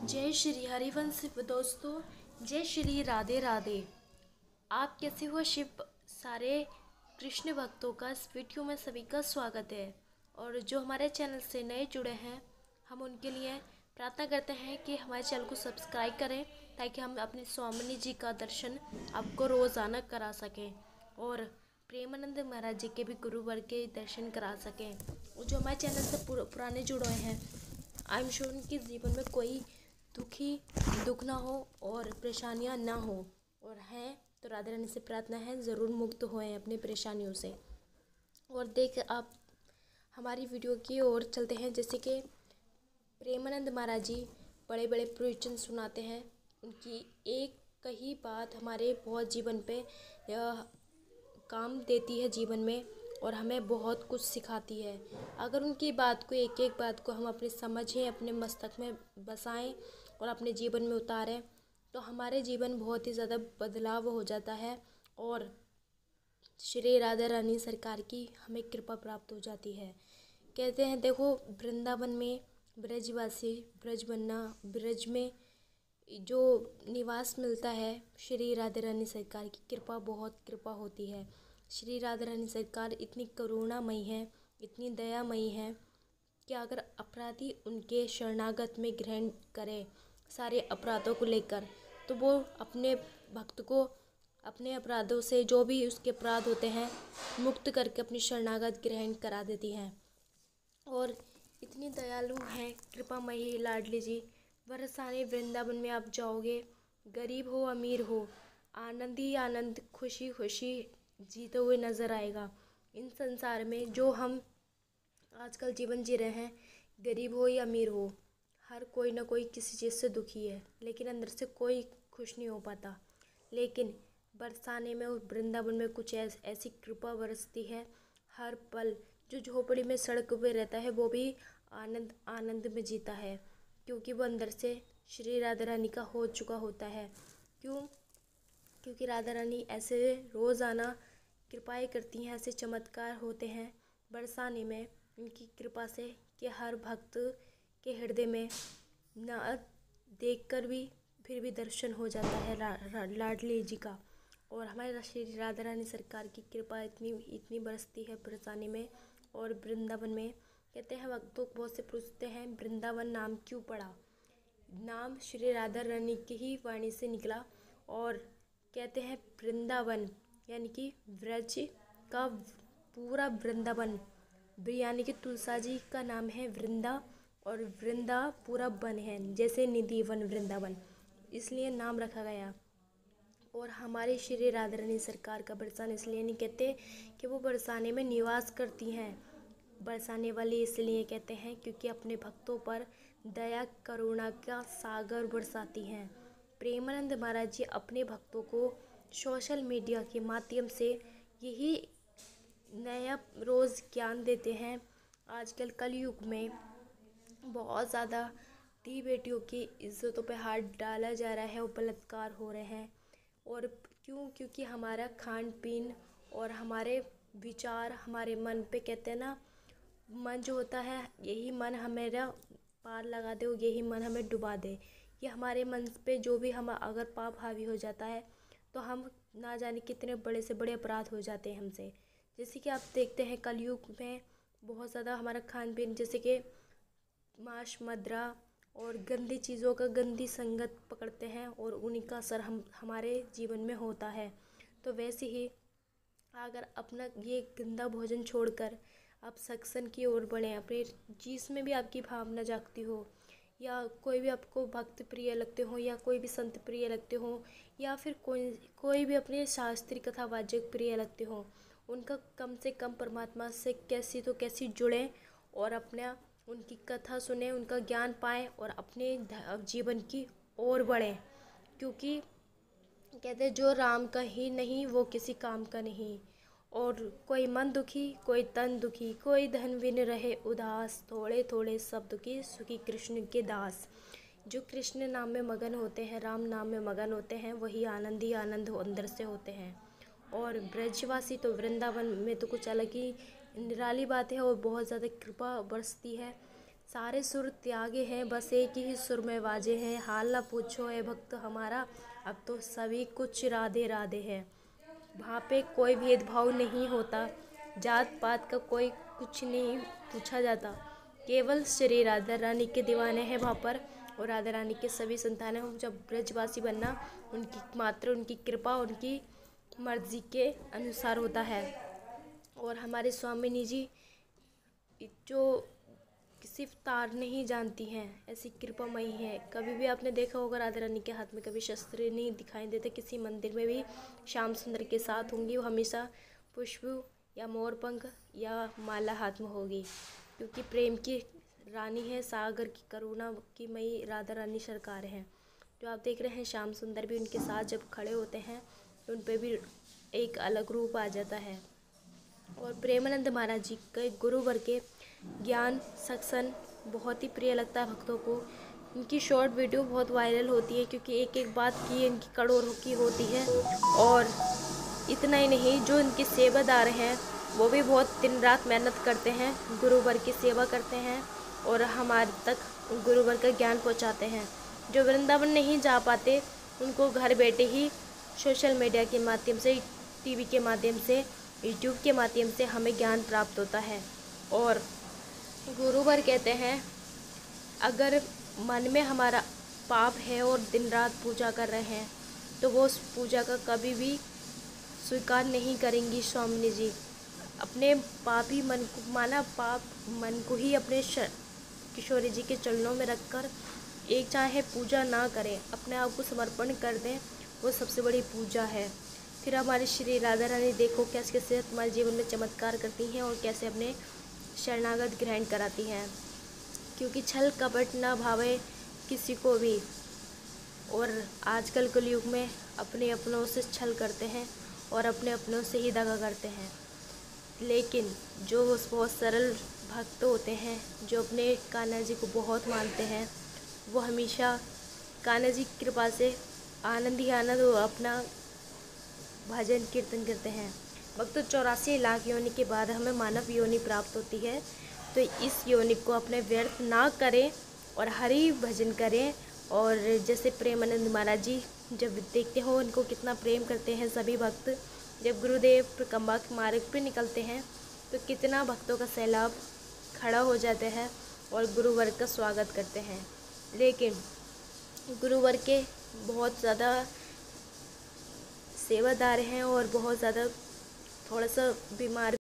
जय श्री हरिवंश दोस्तों। जय श्री राधे राधे। आप कैसे हो? शिव सारे कृष्ण भक्तों का इस वीडियो में सभी का स्वागत है। और जो हमारे चैनल से नए जुड़े हैं, हम उनके लिए प्रार्थना करते हैं कि हमारे चैनल को सब्सक्राइब करें, ताकि हम अपने स्वामिनी जी का दर्शन आपको रोज़ाना करा सकें और प्रेमानंद महाराज जी के भी गुरुवर के दर्शन करा सकें। और जो हमारे चैनल से पुराने जुड़े हैं, आई एम श्योर उनके जीवन में कोई दुख ना हो और परेशानियां ना हो, और हैं तो राधा रानी से प्रार्थना है ज़रूर मुक्त होएं अपनी परेशानियों से। और देख आप हमारी वीडियो की ओर चलते हैं। जैसे कि प्रेमानंद महाराज जी बड़े बड़े प्रवचन सुनाते हैं। उनकी एक कही बात हमारे बहुत जीवन पे काम देती है जीवन में, और हमें बहुत कुछ सिखाती है। अगर उनकी बात को एक एक बात को हम अपने समझें, अपने मस्तक में बसाएं और अपने जीवन में उतारें, तो हमारे जीवन बहुत ही ज़्यादा बदलाव हो जाता है और श्री राधा रानी सरकार की हमें कृपा प्राप्त हो जाती है। कहते हैं देखो, वृंदावन में ब्रजवासी, ब्रज बनना, ब्रज में जो निवास मिलता है, श्री राधा रानी सरकार की कृपा, बहुत कृपा होती है। श्री राधा रानी सरकार इतनी करुणामयी है, इतनी दयामयी है कि अगर अपराधी उनके शरणागत में ग्रहण करे सारे अपराधों को लेकर, तो वो अपने भक्त को अपने अपराधों से, जो भी उसके अपराध होते हैं, मुक्त करके अपनी शरणागत ग्रहण करा देती हैं। और इतनी दयालु हैं कृपामयी लाडली जी। बरसाने वृंदावन में आप जाओगे, गरीब हो अमीर हो, आनंद ही आनंद, खुशी खुशी जीते हुए नज़र आएगा। इन संसार में जो हम आजकल जीवन जी रहे हैं, गरीब हो या अमीर हो, हर कोई ना कोई किसी चीज़ से दुखी है, लेकिन अंदर से कोई खुश नहीं हो पाता। लेकिन बरसाने में और वृंदावन में कुछ ऐसी कृपा बरसती है। हर पल जो झोपड़ी में सड़क पे रहता है, वो भी आनंद आनंद में जीता है, क्योंकि वो अंदर से श्री राधा रानी का हो चुका होता है। क्योंकि राधा रानी ऐसे रोज़ाना कृपाएँ करती हैं, ऐसे चमत्कार होते हैं बरसाने में उनकी कृपा से, कि हर भक्त के हृदय में ना देखकर भी फिर भी दर्शन हो जाता है लाडली जी का। और हमारे श्री राधा रानी सरकार की कृपा इतनी बरसती है बरसाने में और वृंदावन में। कहते हैं भक्तों, बहुत से पूछते हैं वृंदावन नाम क्यों पड़ा। नाम श्री राधा रानी की ही वाणी से निकला, और कहते हैं वृंदावन यानी कि व्रज का पूरा वृंदावन, यानी कि तुलसा जी का नाम है वृंदा, और वृंदा पूरा वन है, जैसे निधि वन वृंदावन, इसलिए नाम रखा गया। और हमारे श्री राधा रानी सरकार का बरसाना इसलिए नहीं कहते कि वो बरसाने में निवास करती हैं, बरसाने वाली इसलिए कहते हैं क्योंकि अपने भक्तों पर दया करुणा का सागर बरसाती हैं। प्रेमानंद महाराज जी अपने भक्तों को सोशल मीडिया के माध्यम से यही नया रोज़ ज्ञान देते हैं। आजकल कलयुग में बहुत ज़्यादा दी बेटियों की इज्जतों पे हाथ डाला जा रहा है और बलात्कार हो रहे हैं। और क्योंकि हमारा खान पीन और हमारे विचार हमारे मन पे, कहते हैं ना, मन जो होता है, यही मन हमें पार लगा दे और यही मन हमें डुबा दे। ये हमारे मन पे जो भी हम अगर पाप हावी हो जाता है, तो हम ना जाने कितने बड़े से बड़े अपराध हो जाते हैं हमसे। जैसे कि आप देखते हैं कलयुग में बहुत ज़्यादा हमारा खान पीन, जैसे कि मांस मदिरा और गंदी चीज़ों का गंदी संगत पकड़ते हैं, और उन्हीं का असर हमारे जीवन में होता है। तो वैसे ही अगर अपना ये गंदा भोजन छोड़कर आप सत्संग की ओर बढ़ें, अपने जिसमें भी आपकी भावना जागती हो, या कोई भी आपको भक्त प्रिय लगते हो, या कोई भी संत प्रिय लगते हो, या फिर कोई भी अपने शास्त्रीय कथा वाचक प्रिय लगते हो, उनका कम से कम परमात्मा से कैसी तो कैसी जुड़ें और अपना उनकी कथा सुने, उनका ज्ञान पाएँ और अपने जीवन की ओर बढ़ें। क्योंकि कहते हैं जो राम का ही नहीं वो किसी काम का नहीं। और कोई मन दुखी, कोई तन दुखी, कोई धन बिन रहे उदास, थोड़े थोड़े सब दुखी, सुखी कृष्ण के दास। जो कृष्ण नाम में मगन होते हैं, राम नाम में मगन होते हैं, वही आनंद ही आनंद अंदर से होते हैं। और ब्रजवासी तो वृंदावन में तो कुछ अलग ही निराली बात है, और बहुत ज़्यादा कृपा बरसती है। सारे सुर त्यागे हैं, बस एक ही सुर में वाजे हैं। हाल ना पूछो है भक्त हमारा, अब तो सभी कुछ राधे राधे है। वहाँ पे कोई भेदभाव नहीं होता, जात पात का कोई कुछ नहीं पूछा जाता। केवल श्री राधा रानी के दीवाने हैं वहाँ पर, और राधा रानी के सभी संतान हैं। जब ब्रजवासी बनना उनकी मात्र उनकी कृपा, उनकी मर्जी के अनुसार होता है। और हमारे स्वामिनी जी जो सिर्फ तार नहीं जानती हैं, ऐसी कृपामयी है। कभी भी आपने देखा होगा राधा रानी के हाथ में कभी शस्त्र नहीं दिखाई देते। किसी मंदिर में भी श्याम सुंदर के साथ होंगी, वो हमेशा पुष्प या मोरपंख या माला हाथ में होगी, क्योंकि प्रेम की रानी है, सागर की करुणा की मई राधा रानी सरकार है। जो आप देख रहे हैं श्याम सुंदर भी उनके साथ जब खड़े होते हैं तो उन पर भी एक अलग रूप आ जाता है। और प्रेमानंद महाराज जी के गुरुवर के ज्ञान सत्संग बहुत ही प्रिय लगता है भक्तों को। इनकी शॉर्ट वीडियो बहुत वायरल होती है, क्योंकि एक एक बात की इनकी करोड़ों की होती है। और इतना ही नहीं, जो इनके सेवादार हैं वो भी बहुत दिन रात मेहनत करते हैं, गुरुवर की सेवा करते हैं और हमारे तक गुरुवर का ज्ञान पहुंचाते हैं। जो वृंदावन नहीं जा पाते उनको घर बैठे ही सोशल मीडिया के माध्यम से, टीवी के माध्यम से, यूट्यूब के माध्यम से हमें ज्ञान प्राप्त होता है। और गुरुवर कहते हैं, अगर मन में हमारा पाप है और दिन रात पूजा कर रहे हैं तो वो उस पूजा का कभी भी स्वीकार नहीं करेंगी स्वामिनी जी। अपने पापी मन को, माना पाप मन को ही अपने किशोरी जी के चरणों में रखकर एक चाहे पूजा ना करें, अपने आप को समर्पण कर दें, वो सबसे बड़ी पूजा है। फिर हमारी श्री राधा रानी देखो कैसे कैसे तुम्हारे जीवन में चमत्कार करती हैं और कैसे अपने शरणागत ग्रहण कराती हैं, क्योंकि छल कपट ना भावे किसी को भी। और आजकल के युग में अपने अपनों से छल करते हैं और अपने अपनों से ही दगा करते हैं। लेकिन जो बहुत सरल भक्त होते हैं, जो अपने कान्हा जी को बहुत मानते हैं, वो हमेशा कान्हा जी की कृपा से आनंद ही आनंद अपना भजन कीर्तन करते हैं। भक्तों 84 लाख योनि के बाद हमें मानव योनि प्राप्त होती है, तो इस योनि को अपने व्यर्थ ना करें और हरि भजन करें। और जैसे प्रेमानंद महाराज जी जब देखते हो उनको कितना प्रेम करते हैं सभी भक्त, जब गुरुदेव प्रकम्बा के मार्ग पर निकलते हैं तो कितना भक्तों का सैलाब खड़ा हो जाता है और गुरुवर का स्वागत करते हैं। लेकिन गुरुवर के बहुत ज़्यादा सेवादार हैं और बहुत ज़्यादा थोड़ा सा बीमार